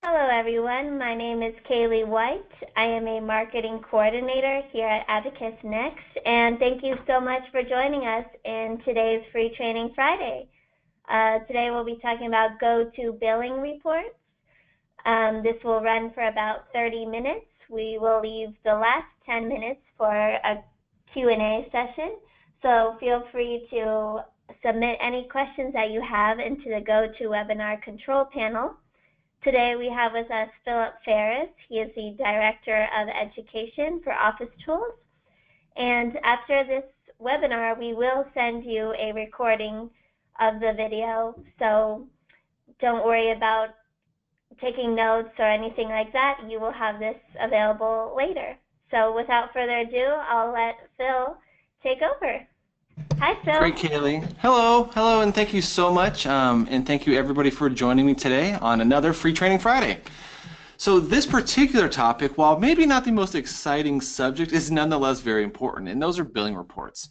Hello everyone, my name is Kaylee White. I am a marketing coordinator here at Abacus Next, and thank you so much for joining us in today's Free Training Friday. Today we'll be talking about go-to billing reports. This will run for about 30 minutes. We will leave the last 10 minutes for a Q&A session, so feel free to submit any questions that you have into the GoToWebinar control panel. Today we have with us Philip Ferris. He is the Director of Education for OfficeTools. And after this webinar, we will send you a recording of the video, so don't worry about taking notes or anything like that. You will have this available later. So without further ado, I'll let Phil take over. Hi, Phil. Great, Kaylee. Hello, and thank you so much. And thank you everybody for joining me today on another Free Training Friday. So this particular topic, while maybe not the most exciting subject, is nonetheless very important, and those are billing reports.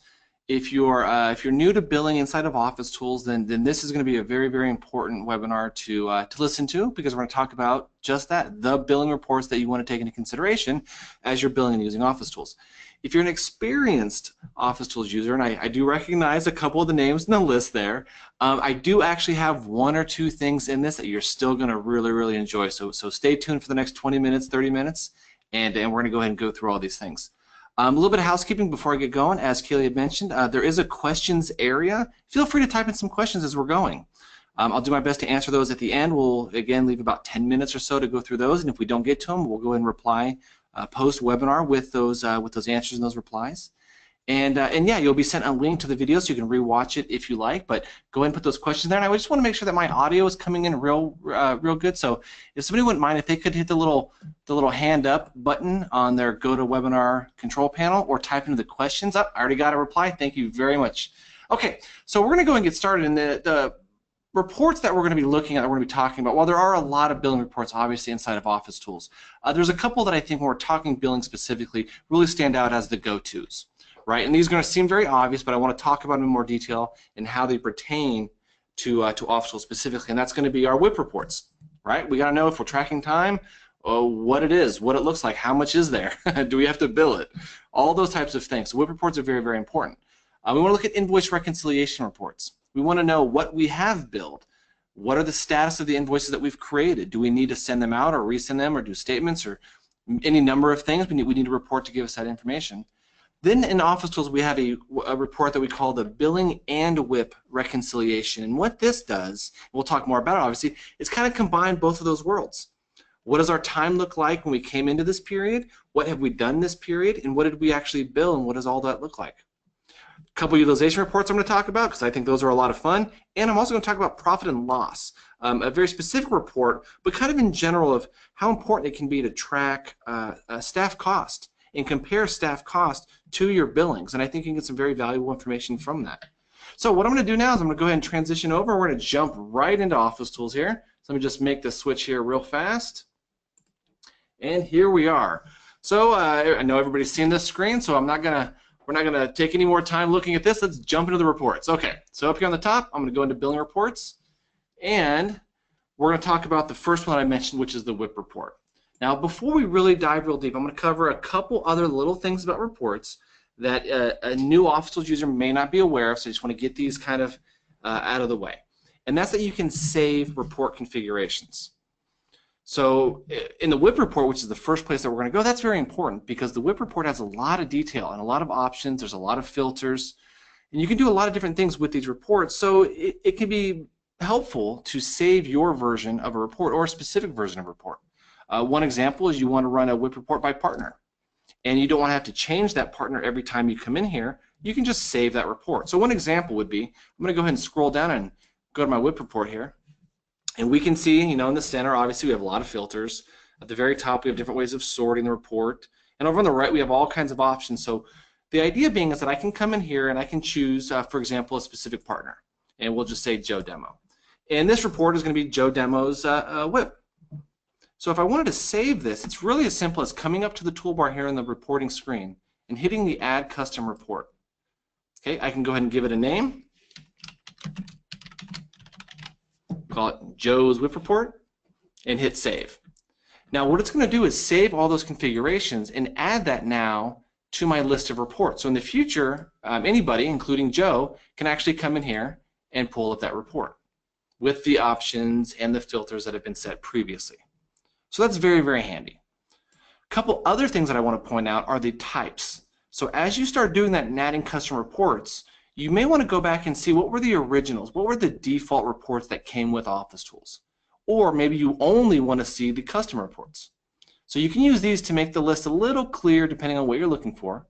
If you're new to billing inside of OfficeTools, then this is going to be a very important webinar to listen to, because we're going to talk about just that, the billing reports that you want to take into consideration as you're billing and using OfficeTools. If you're an experienced OfficeTools user, and I do recognize a couple of the names in the list there, I do actually have one or two things in this that you're still going to really enjoy. So stay tuned for the next 20 minutes, 30 minutes, and we're going to go ahead and go through all these things. A little bit of housekeeping before I get going. As Kaylee had mentioned, there is a questions area. Feel free to type in some questions as we're going. I'll do my best to answer those at the end. We'll, again, leave about 10 minutes or so to go through those, and if we don't get to them, we'll go ahead and reply post-webinar with those answers and those replies. And yeah, you'll be sent a link to the video so you can rewatch it if you like, but go ahead and put those questions there. And I just want to make sure that my audio is coming in real good. So if somebody wouldn't mind, if they could hit the little hand up button on their GoToWebinar control panel or type into the questions up. I already got a reply. Thank you very much. Okay, so we're going to go and get started. And the reports that we're going to be looking at, that we're going to be talking about, well, there are a lot of billing reports obviously inside of OfficeTools. There's a couple that I think when we're talking billing specifically really stand out as the go-tos, right? And these are going to seem very obvious, but I want to talk about them in more detail and how they pertain to OfficeTools specifically, and that's going to be our WIP reports, right? We got to know if we're tracking time, what it is, what it looks like, how much is there, do we have to bill it, all those types of things. So WIP reports are very important. We want to look at invoice reconciliation reports. We want to know what we have billed. What are the status of the invoices that we've created? Do we need to send them out or resend them or do statements or any number of things? We need a report to give us that information. Then in OfficeTools we have a report that we call the billing and WIP reconciliation. And what this does, we'll talk more about it obviously, it's kind of combined both of those worlds. What does our time look like when we came into this period? What have we done this period? And what did we actually bill, and what does all that look like? Couple utilization reports I'm going to talk about because I think those are a lot of fun, and I'm also going to talk about profit and loss, a very specific report, but kind of in general of how important it can be to track staff cost and compare staff cost to your billings, and I think you can get some very valuable information from that. So what I'm going to do now is I'm going to go ahead and transition over. We're going to jump right into OfficeTools here. So let me just make the switch here real fast, and here we are. So I know everybody's seen this screen, so we're not going to take any more time looking at this. Let's jump into the reports. Okay, so up here on the top, I'm going to go into billing reports, and we're going to talk about the first one I mentioned, which is the WIP report. Now, before we really dive real deep, I'm going to cover a couple other little things about reports that a new OfficeTools user may not be aware of, so I just want to get these kind of out of the way. And that's that you can save report configurations. So in the WIP report, which is the first place that we're going to go, that's very important because the WIP report has a lot of detail and a lot of options. There's a lot of filters, and you can do a lot of different things with these reports. So it can be helpful to save your version of a report or a specific version of a report. One example is you want to run a WIP report by partner, and you don't want to have to change that partner every time you come in here. You can just save that report. So one example would be, I'm going to go ahead and scroll down and go to my WIP report here. And we can see, you know, in the center, obviously, we have a lot of filters. At the very top, we have different ways of sorting the report. And over on the right, we have all kinds of options. So the idea being is that I can come in here and I can choose, for example, a specific partner. And we'll just say Joe Demo. And this report is going to be Joe Demo's WIP. So if I wanted to save this, it's really as simple as coming up to the toolbar here on the reporting screen and hitting the Add Custom Report. Okay, I can go ahead and give it a name. Call it Joe's WIP report, and hit save. Now what it's going to do is save all those configurations and add that now to my list of reports. So in the future, anybody, including Joe, can actually come in here and pull up that report with the options and the filters that have been set previously. So that's very, very handy. A couple other things that I want to point out are the types. So as you start doing that and adding custom reports, you may want to go back and see what were the originals, what were the default reports that came with OfficeTools. Or maybe you only want to see the custom reports. So you can use these to make the list a little clearer depending on what you're looking for.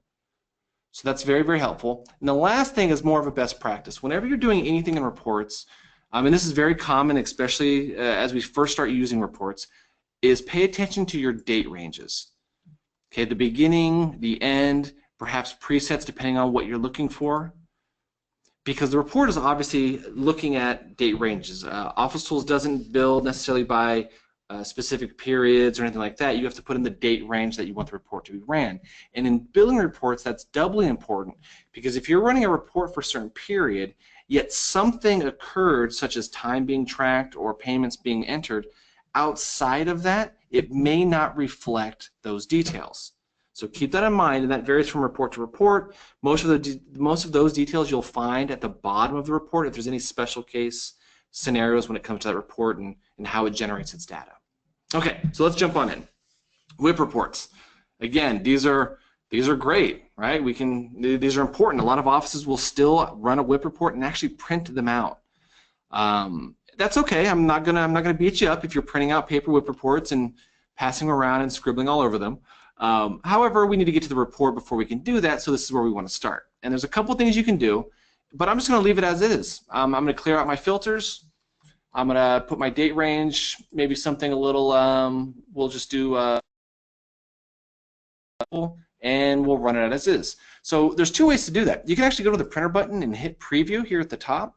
So that's very, very helpful. And the last thing is more of a best practice. Whenever you're doing anything in reports, and this is very common, especially as we first start using reports, is pay attention to your date ranges. Okay, the beginning, the end, perhaps presets depending on what you're looking for. Because the report is obviously looking at date ranges. OfficeTools doesn't build necessarily by specific periods or anything like that. You have to put in the date range that you want the report to be ran. And in billing reports, that's doubly important because if you're running a report for a certain period, yet something occurred, such as time being tracked or payments being entered, outside of that, it may not reflect those details. So keep that in mind, and that varies from report to report. Most of those details you'll find at the bottom of the report if there's any special case scenarios when it comes to that report and how it generates its data. Okay, so let's jump on in. WIP reports. Again, these are great, right? These are important. A lot of offices will still run a WIP report and actually print them out. That's okay. I'm not gonna beat you up if you're printing out paper WIP reports and passing around and scribbling all over them. However, we need to get to the report before we can do that, so this is where we want to start. And there's a couple things you can do, but I'm just going to leave it as is. I'm going to clear out my filters. I'm going to put my date range, maybe something a little, we'll just do, and we'll run it out as is. So there's two ways to do that. You can actually go to the printer button and hit preview here at the top,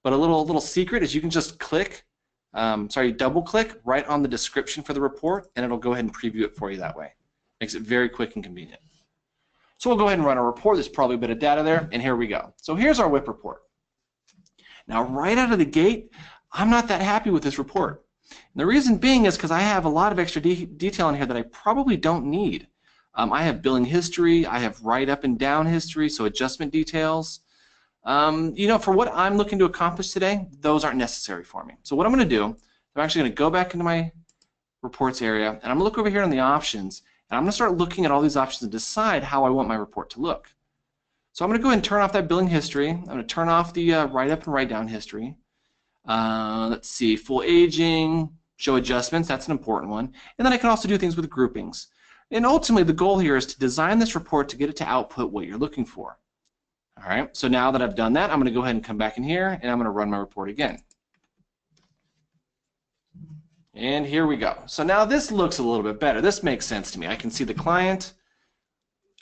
but a little secret is you can just click, double click right on the description for the report, and it'll go ahead and preview it for you that way. Makes it very quick and convenient. So we'll go ahead and run a report. There's probably a bit of data there, and here we go. So here's our WIP report. Now, right out of the gate, I'm not that happy with this report. And the reason being is because I have a lot of extra detail in here that I probably don't need. I have billing history, I have write up and down history, so adjustment details. You know, for what I'm looking to accomplish today, those aren't necessary for me. So what I'm going to do, I'm actually going to go back into my reports area, and I'm going to look over here on the options. And I'm going to start looking at all these options and decide how I want my report to look. So I'm going to go ahead and turn off that billing history. I'm going to turn off the write-up and write-down history. Let's see, full aging, show adjustments, that's an important one. And then I can also do things with groupings. And ultimately, the goal here is to design this report to get it to output what you're looking for. All right, so now that I've done that, I'm going to go ahead and come back in here, and I'm going to run my report again. And here we go. So now this looks a little bit better. This makes sense to me. I can see the client.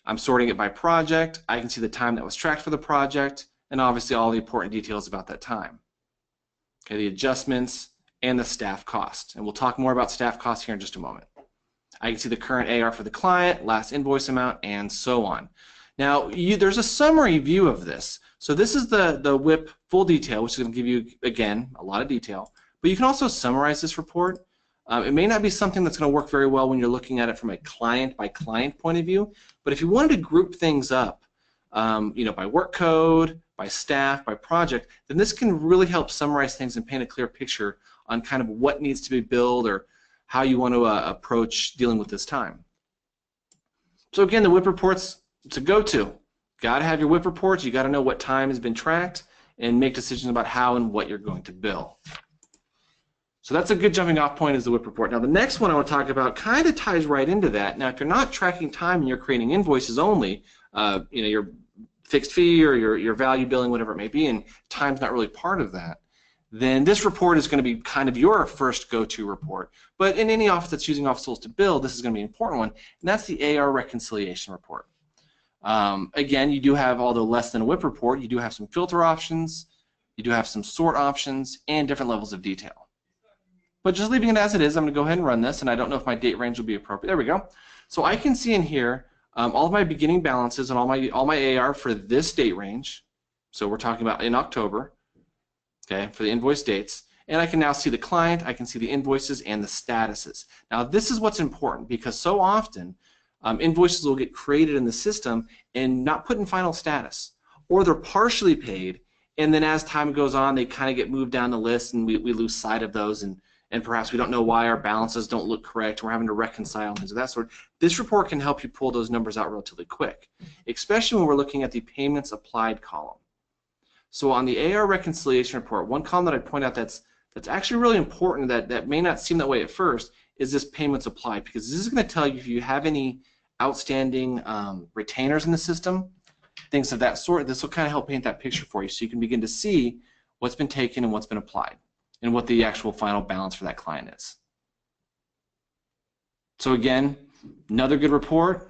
I'm sorting it by project. I can see the time that was tracked for the project, and obviously all the important details about that time. Okay, the adjustments and the staff cost. And we'll talk more about staff costs here in just a moment. I can see the current AR for the client, last invoice amount, and so on. Now, there's a summary view of this. So this is the WIP full detail, which is going to give you, again, a lot of detail. But you can also summarize this report. It may not be something that's going to work very well when you're looking at it from a client-by-client point of view, but if you wanted to group things up, you know, by work code, by staff, by project, then this can really help summarize things and paint a clear picture on kind of what needs to be billed or how you want to approach dealing with this time. So again, the WIP reports, it's a go-to. Got to have your WIP reports. You got to know what time has been tracked and make decisions about how and what you're going to bill. So that's a good jumping off point is the WIP report. Now the next one I want to talk about kind of ties right into that. Now if you're not tracking time and you're creating invoices only, you know, your fixed fee or your value billing, whatever it may be, and time's not really part of that, then this report is going to be kind of your first go-to report. But in any office that's using OfficeTools to bill, this is going to be an important one, and that's the AR reconciliation report. Again, you do have, although less than a WIP report, you do have some filter options, you do have some sort options, and different levels of detail. But just leaving it as it is, I'm going to go ahead and run this, and I don't know if my date range will be appropriate. There we go. So I can see in here all of my beginning balances and all my AR for this date range. So we're talking about in October, okay, for the invoice dates. And I can now see the client, I can see the invoices and the statuses. Now this is what's important because so often invoices will get created in the system and not put in final status, or they're partially paid, and then as time goes on they kind of get moved down the list and we lose sight of those, and perhaps we don't know why our balances don't look correct. We're having to reconcile things of that sort. This report can help you pull those numbers out relatively quick, especially when we're looking at the payments applied column. So on the AR reconciliation report, one column that I point out that's actually really important, that may not seem that way at first, is this payments applied, because this is going to tell you if you have any outstanding retainers in the system, things of that sort. This will kind of help paint that picture for you so you can begin to see what's been taken and what's been applied and what the actual final balance for that client is. So again, another good report.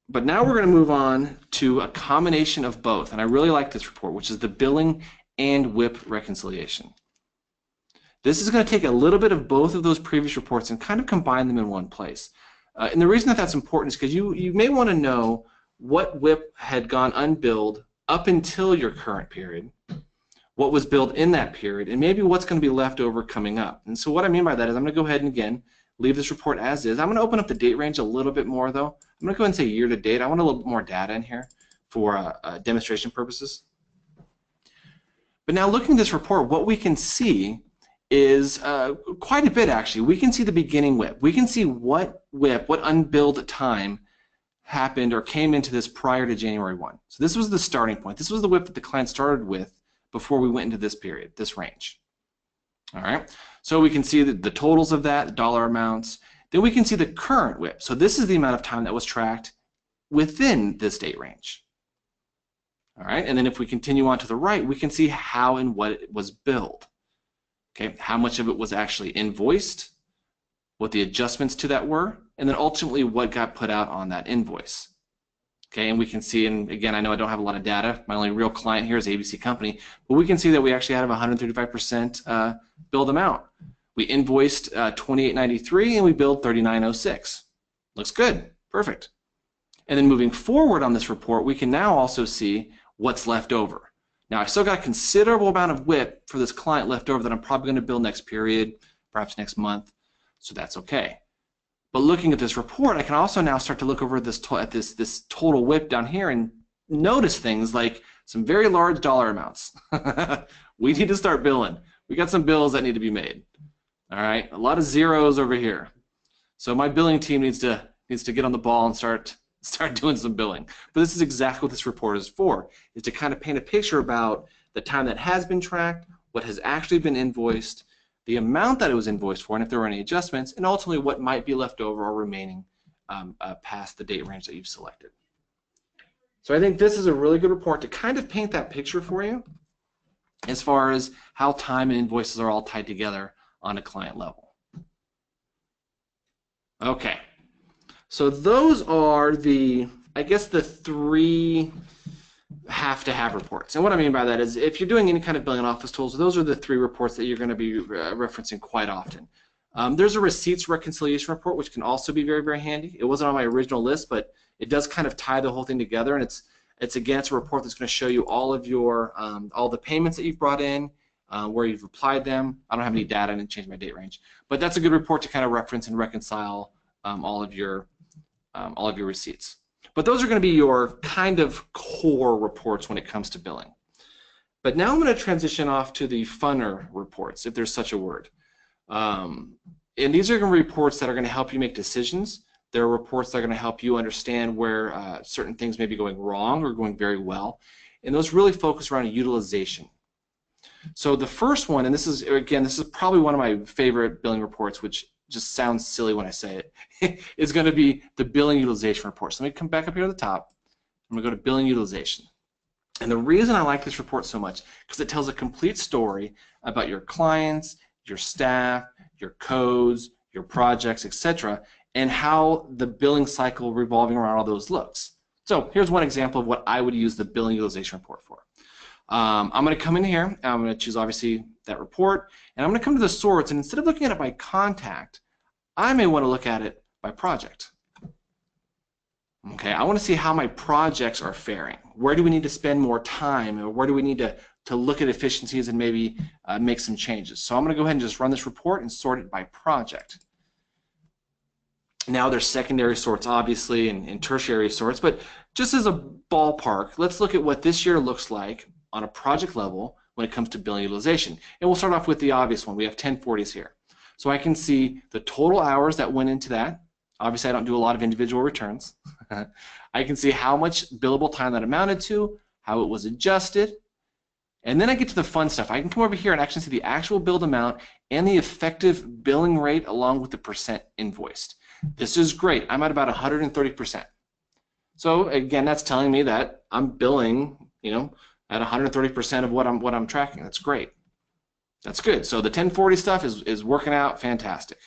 But now we're going to move on to a combination of both, and I really like this report, which is the billing and WIP reconciliation. This is going to take a little bit of both of those previous reports and kind of combine them in one place. And the reason that that's important is because you may want to know what WIP had gone unbilled up until your current period, what was billed in that period, and maybe what's going to be left over coming up. And so what I mean by that is I'm going to go ahead and again leave this report as is. I'm going to open up the date range a little bit more though. I'm going to go ahead and say year to date. I want a little bit more data in here for demonstration purposes. But now looking at this report, what we can see is quite a bit actually. We can see the beginning WIP. We can see what WIP, what unbilled time happened or came into this prior to January 1. So this was the starting point. This was the WIP that the client started with before we went into this period, this range. All right, so we can see the totals of that, the dollar amounts. Then we can see the current WIP. So this is the amount of time that was tracked within this date range. All right, and then if we continue on to the right, we can see how and what it was billed. Okay, how much of it was actually invoiced, what the adjustments to that were, and then ultimately what got put out on that invoice. Okay, and we can see, and again, I know I don't have a lot of data. My only real client here is ABC Company, but we can see that we actually had a 135% billed amount. We invoiced $28.93 and we billed $39.06. Looks good, perfect. And then moving forward on this report, we can now also see what's left over. Now, I've still got a considerable amount of WIP for this client left over that I'm probably going to bill next period, perhaps next month, so that's okay. But looking at this report, I can also now start to look over this total WIP down here and notice things like some very large dollar amounts. We need to start billing. We got some bills that need to be made. All right, a lot of zeros over here. So my billing team needs to get on the ball and start doing some billing. But this is exactly what this report is for, is to kind of paint a picture about the time that has been tracked, what has actually been invoiced, the amount that it was invoiced for, and if there were any adjustments, and ultimately what might be left over or remaining past the date range that you've selected. So I think this is a really good report to kind of paint that picture for you as far as how time and invoices are all tied together on a client level. Okay, so those are I guess the three have-to-have reports. And what I mean by that is if you're doing any kind of billing OfficeTools, those are the three reports that you're going to be referencing quite often. There's a receipts reconciliation report, which can also be very, very handy. It wasn't on my original list, but it does kind of tie the whole thing together, and it's a report that's going to show you all of your all the payments that you've brought in, where you've applied them. I don't have any data, I didn't change my date range, but that's a good report to kind of reference and reconcile all of your receipts. But those are going to be your kind of core reports when it comes to billing. But now I'm going to transition off to the funner reports, if there's such a word. And these are going to be reports that are going to help you make decisions. They're reports that are going to help you understand where certain things may be going wrong or going very well. And those really focus around utilization. So the first one, and this is probably one of my favorite billing reports, which just sounds silly when I say it, is going to be the billing utilization report. So let me come back up here to the top. I'm going to go to billing utilization. And the reason I like this report so much because it tells a complete story about your clients, your staff, your codes, your projects, etc., and how the billing cycle revolving around all those looks. So here's one example of what I would use the billing utilization report for. I'm going to come in here, and I'm going to choose obviously that report, and I'm going to come to the source, and instead of looking at it by contact, I may want to look at it by project. Okay, I want to see how my projects are faring. Where do we need to spend more time, or where do we need to to look at efficiencies and maybe make some changes. So I'm going to go ahead and just run this report and sort it by project. Now there's secondary sorts, obviously, and tertiary sorts, but just as a ballpark, let's look at what this year looks like on a project level when it comes to billing utilization. And we'll start off with the obvious one. We have 1040s here. So I can see the total hours that went into that. Obviously, I don't do a lot of individual returns. I can see how much billable time that amounted to, how it was adjusted, and then I get to the fun stuff. I can come over here and actually see the actual billed amount and the effective billing rate along with the percent invoiced. This is great. I'm at about 130%. So again, that's telling me that I'm billing, at 130% of what I'm tracking. That's great. That's good. So the 1040 stuff is working out fantastic.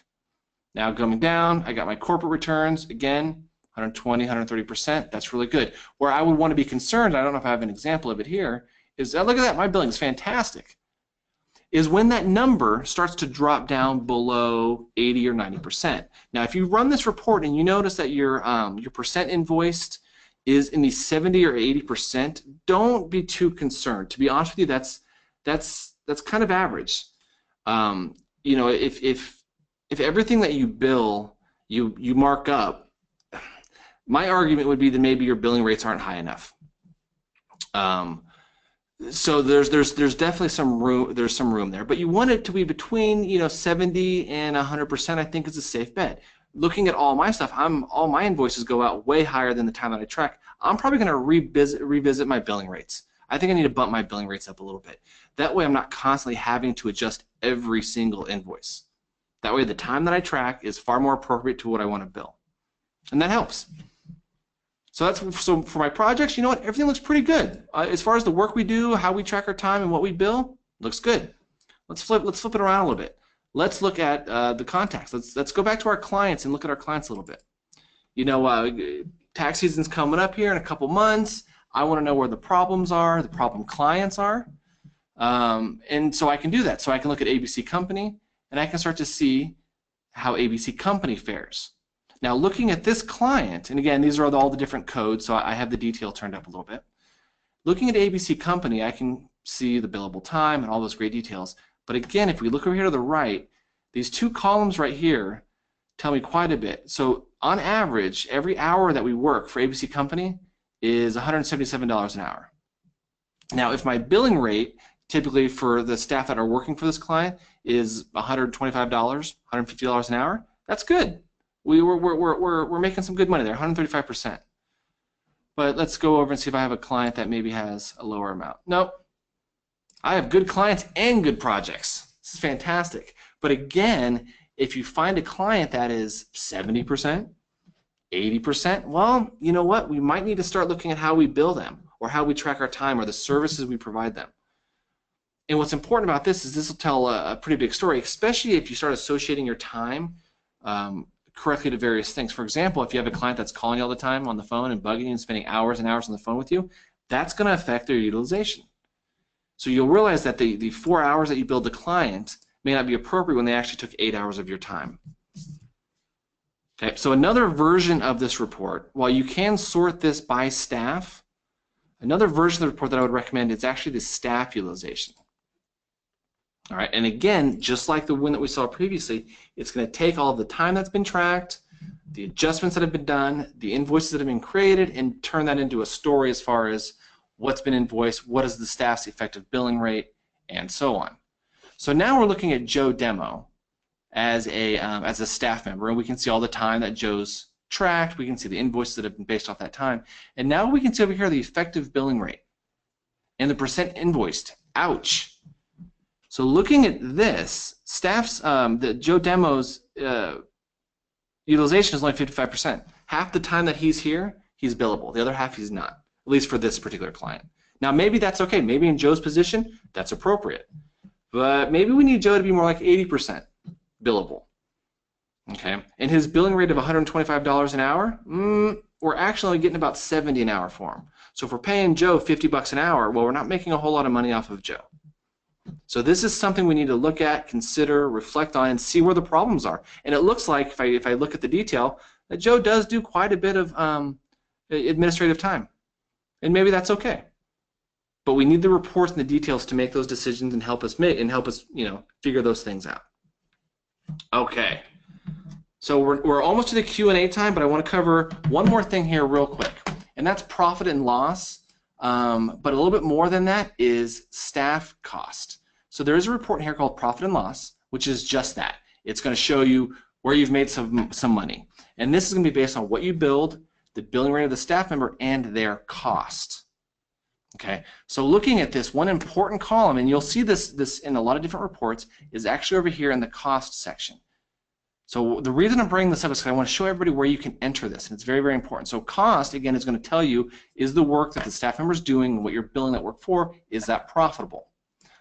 Now coming down, I got my corporate returns again, 120, 130%. That's really good. Where I would want to be concerned, I don't know if I have an example of it here, is look at that, my billing is fantastic. Is when that number starts to drop down below 80 or 90%. Now, if you run this report and you notice that your percent invoiced is in the 70 or 80%, don't be too concerned. To be honest with you, that's kind of average. If everything that you bill you mark up, my argument would be that maybe your billing rates aren't high enough. So there's definitely some room. There's some room there, but you want it to be between 70 and 100%. I think is a safe bet. Looking at all my stuff, all my invoices go out way higher than the time that I track. I'm probably going to revisit my billing rates. I think I need to bump my billing rates up a little bit. That way, I'm not constantly having to adjust every single invoice. That way, the time that I track is far more appropriate to what I want to bill, and that helps. So for my projects, you know what? Everything looks pretty good. As far as the work we do, how we track our time, and what we bill, looks good. Let's flip it around a little bit. Let's look at the contacts. Let's go back to our clients and look at our clients a little bit. Tax season's coming up here in a couple months. I want to know where the problems are, the problem clients are, and so I can do that. So I can look at ABC Company, and I can start to see how ABC Company fares. Now, looking at this client, and again, these are all the different codes, so I have the detail turned up a little bit. Looking at ABC Company, I can see the billable time and all those great details. But again, if we look over here to the right, these two columns right here tell me quite a bit. So on average, every hour that we work for ABC Company is $177 an hour. Now, if my billing rate, typically for the staff that are working for this client, is $125, $150 an hour, that's good. We're making some good money there, 135%. But let's go over and see if I have a client that maybe has a lower amount. Nope. I have good clients and good projects. This is fantastic. But again, if you find a client that is 70%, 80%, well, you know what? We might need to start looking at how we bill them or how we track our time or the services we provide them. And what's important about this is this will tell a pretty big story, especially if you start associating your time correctly to various things. For example, if you have a client that's calling you all the time on the phone and bugging you and spending hours and hours on the phone with you, that's going to affect their utilization. So you'll realize that the 4 hours that you billed the client may not be appropriate when they actually took 8 hours of your time. Okay, so another version of this report, while you can sort this by staff, another version of the report that I would recommend is actually the staff utilization. All right, and again, just like the one that we saw previously, it's going to take all of the time that's been tracked, the adjustments that have been done, the invoices that have been created, and turn that into a story as far as what's been invoiced, what is the staff's effective billing rate, and so on. So now we're looking at Joe Demo as a staff member, and we can see all the time that Joe's tracked. We can see the invoices that have been based off that time, and now we can see over here the effective billing rate and the percent invoiced. Ouch. So looking at this, staff's the Joe Demo's utilization is only 55%. Half the time that he's here, he's billable. The other half he's not, at least for this particular client. Now maybe that's okay. Maybe in Joe's position, that's appropriate. But maybe we need Joe to be more like 80% billable. Okay, and his billing rate of $125 an hour, we're actually only getting about 70 an hour for him. So if we're paying Joe 50 bucks an hour, well, we're not making a whole lot of money off of Joe. So this is something we need to look at, consider, reflect on, and see where the problems are. And it looks like, if I look at the detail, that Joe does do quite a bit of administrative time. And maybe that's okay. but we need the reports and the details to make those decisions and help us figure those things out. Okay. So we're almost to the Q&A time, but I want to cover one more thing here real quick, and that's profit and loss. But a little bit more than that is staff cost. So there is a report here called profit and loss, which is just that. It's going to show you where you've made some money, and this is going to be based on what you billed, the billing rate of the staff member, and their cost. Okay. So looking at this, one important column, and you'll see this in a lot of different reports, is actually over here in the cost section. So the reason I'm bringing this up is because I want to show everybody where you can enter this, and it's very, very important. So cost, again, is going to tell you, is the work that the staff member is doing and what you're billing that work for, is that profitable?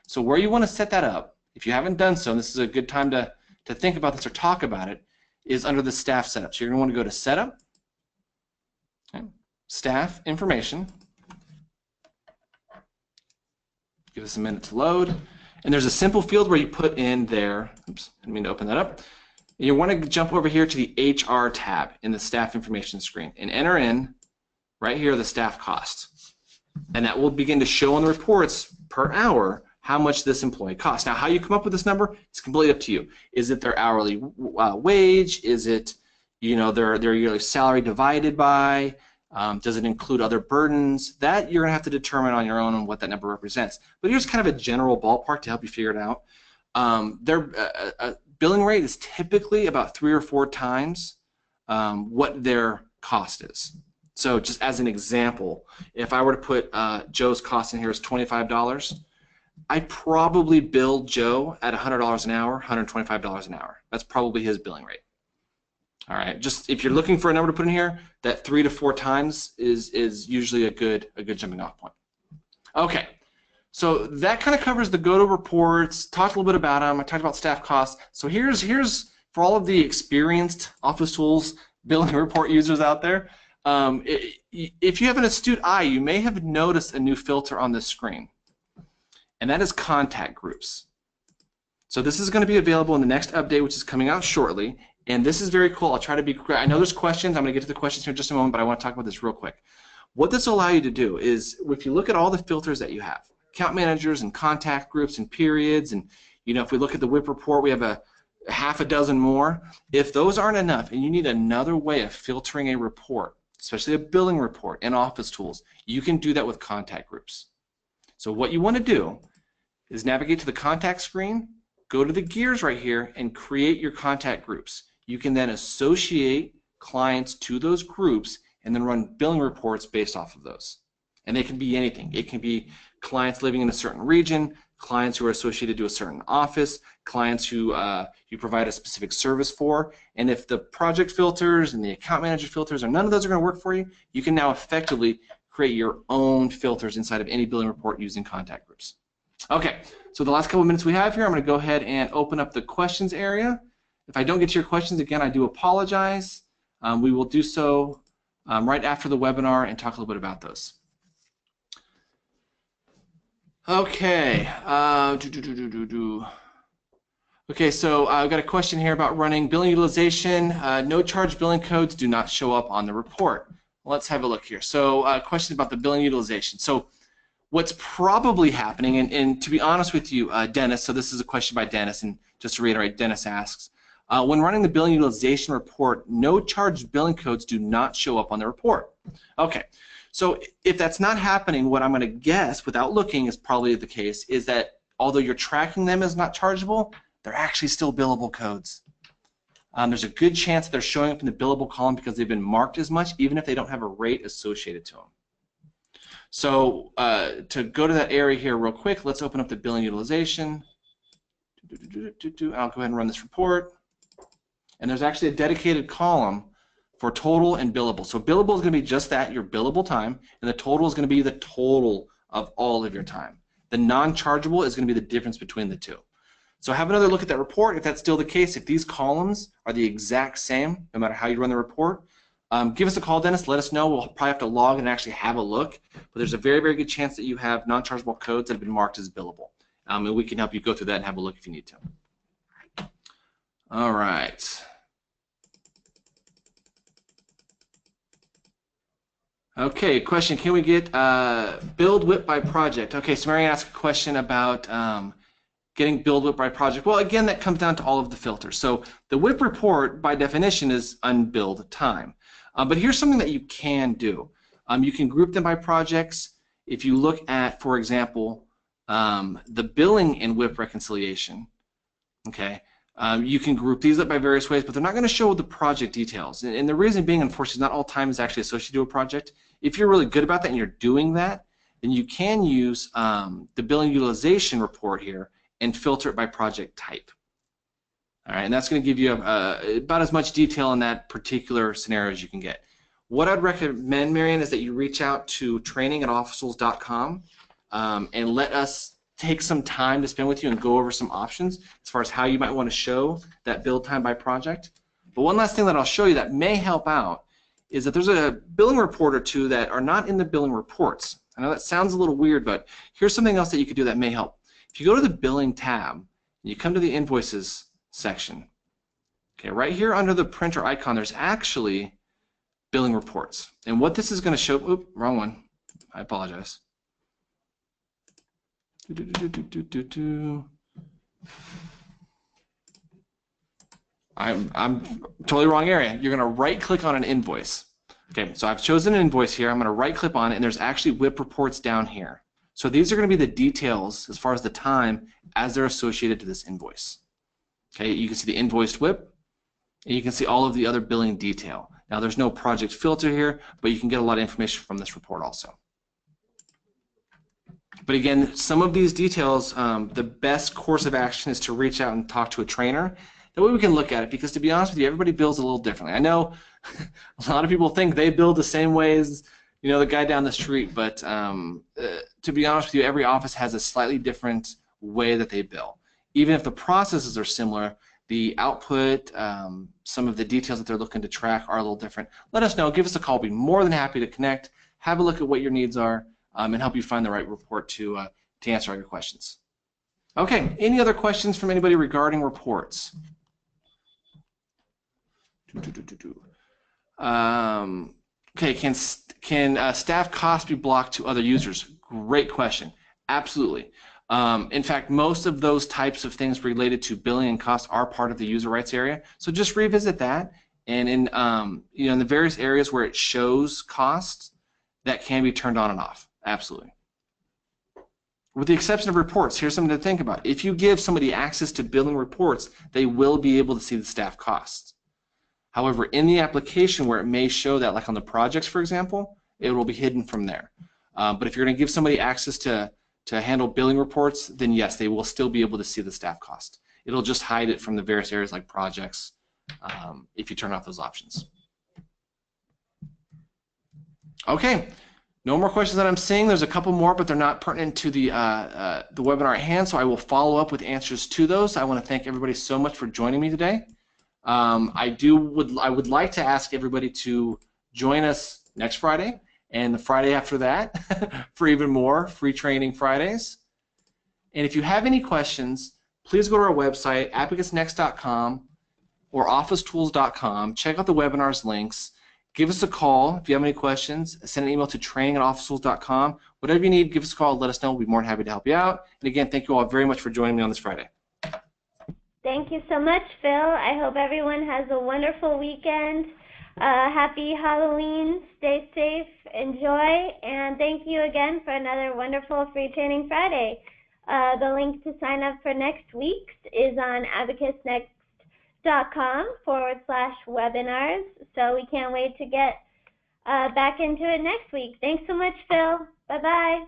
So where you want to set that up, if you haven't done so, and this is a good time to think about this or talk about it, is under the staff setup. So you're going to want to go to setup, okay, staff information, give us a minute to load, and there's a simple field where you put in there, oops, I didn't mean to open that up. You want to jump over here to the HR tab in the staff information screen and enter in right here the staff cost. And that will begin to show on the reports per hour how much this employee costs. Now, how you come up with this number, it's completely up to you. Is it their hourly wage? Is it, their yearly salary divided by? Does it include other burdens? That you're going to have to determine on your own on what that number represents. But here's kind of a general ballpark to help you figure it out. Their billing rate is typically about 3 or 4 times what their cost is. So just as an example, if I were to put Joe's cost in here as $25, I'd probably bill Joe at $100 an hour, $125 an hour. That's probably his billing rate. All right, just if you're looking for a number to put in here, that 3 to 4 times is usually a good jumping off point. Okay. So that kind of covers the go-to reports, talked a little bit about them, I talked about staff costs. So here's for all of the experienced OfficeTools billing report users out there, if you have an astute eye, you may have noticed a new filter on this screen, and that is contact groups. So this is going to be available in the next update, which is coming out shortly, and this is very cool. I'll try to be quick. I know there's questions. I'm going to get to the questions here in just a moment, but I want to talk about this real quick. What this will allow you to do is, if you look at all the filters that you have, account managers and contact groups and periods, and if we look at the WIP report, we have a half a dozen more. If those aren't enough and you need another way of filtering a report, especially a billing report in OfficeTools, you can do that with contact groups. So what you want to do is navigate to the contact screen, go to the gears right here, and create your contact groups. You can then associate clients to those groups and then run billing reports based off of those. And they can be anything. It can be clients living in a certain region, clients who are associated to a certain office, clients who you provide a specific service for. And if the project filters and the account manager filters, or none of those are going to work for you, you can now effectively create your own filters inside of any billing report using contact groups. Okay, so the last couple of minutes we have here, I'm going to go ahead and open up the questions area. If I don't get to your questions, again, I do apologize. We will do so right after the webinar and talk a little bit about those. Okay. Okay, so I've got a question here about running billing utilization. No charge billing codes do not show up on the report. Let's have a look here. So question about the billing utilization. So what's probably happening, and to be honest with you, Dennis, so this is a question by Dennis, and just to reiterate, Dennis asks, when running the billing utilization report, no charged billing codes do not show up on the report. Okay, so if that's not happening, what I'm going to guess, without looking, is probably the case, is that although you're tracking them as not chargeable, they're actually still billable codes. There's a good chance they're showing up in the billable column because they've been marked as much, even if they don't have a rate associated to them. So to go to that area here real quick, let's open up the billing utilization. I'll go ahead and run this report. And there's actually a dedicated column for total and billable. So billable is going to be just that, your billable time, and the total is going to be the total of all of your time. The non-chargeable is going to be the difference between the two. So have another look at that report. If that's still the case, if these columns are the exact same, no matter how you run the report, give us a call, Dennis. Let us know. We'll probably have to log and actually have a look. But there's a very, very good chance that you have non-chargeable codes that have been marked as billable. And we can help you go through that and have a look if you need to. All right. Okay, question. Can we get build whip by project? Okay, so Marianne asked a question about getting build whip by project. Well, again, that comes down to all of the filters. So the whip report, by definition, is unbilled time. But here's something that you can do. You can group them by projects. If you look at, for example, the billing and whip reconciliation, okay, you can group these up by various ways, but they're not going to show the project details. And the reason being, unfortunately, not all time is actually associated with a project. If you're really good about that and you're doing that, then you can use the billing utilization report here and filter it by project type. All right, and that's going to give you about as much detail in that particular scenario as you can get. What I'd recommend, Marianne, is that you reach out to training@OfficeTools.com and let us take some time to spend with you and go over some options as far as how you might want to show that build time by project. But one last thing that I'll show you that may help out is that there's a billing report or two that are not in the billing reports. I know that sounds a little weird, but here's something else that you could do that may help. If you go to the billing tab and you come to the invoices section, okay, right here under the printer icon, there's actually billing reports. And what this is going to show, oops, wrong one, I apologize. I'm totally wrong area. You're going to right click on an invoice. Okay, so I've chosen an invoice here. I'm going to right click on it, and there's actually WIP reports down here. So these are going to be the details as far as the time as they're associated to this invoice. Okay, you can see the invoiced WIP, and you can see all of the other billing detail. Now there's no project filter here, but you can get a lot of information from this report also. But again, some of these details, the best course of action is to reach out and talk to a trainer. That way we can look at it, because to be honest with you, everybody builds a little differently. I know a lot of people think they build the same way as the guy down the street, but to be honest with you, every office has a slightly different way that they bill. Even if the processes are similar, the output, some of the details that they're looking to track are a little different. Let us know. Give us a call. We'll be more than happy to connect, have a look at what your needs are, and help you find the right report to answer all your questions. Okay, any other questions from anybody regarding reports? Okay, can staff costs be blocked to other users? Great question. Absolutely. In fact, most of those types of things related to billing and costs are part of the user rights area. So just revisit that, and in in the various areas where it shows costs, that can be turned on and off. Absolutely. With the exception of reports, here's something to think about. If you give somebody access to billing reports, they will be able to see the staff costs. However, in the application where it may show that, like on the projects, for example, it will be hidden from there. But if you're going to give somebody access to handle billing reports, then yes, they will still be able to see the staff cost. It'll just hide it from the various areas like projects if you turn off those options. Okay. No more questions that I'm seeing. There's a couple more, but they're not pertinent to the webinar at hand, so I will follow up with answers to those. I want to thank everybody so much for joining me today. I would like to ask everybody to join us next Friday and the Friday after that for even more free training Fridays. And if you have any questions, please go to our website, abacusnext.com or officetools.com. Check out the webinars links. Give us a call if you have any questions. Send an email to training@officetools.com. Whatever you need, give us a call. Let us know. We'll be more than happy to help you out. And again, thank you all very much for joining me on this Friday. Thank you so much, Phil. I hope everyone has a wonderful weekend. Happy Halloween. Stay safe. Enjoy. And thank you again for another wonderful Free Training Friday. The link to sign up for next week's is on abacusnext.com/webinars. So we can't wait to get back into it next week. Thanks so much, Phil. Bye-bye.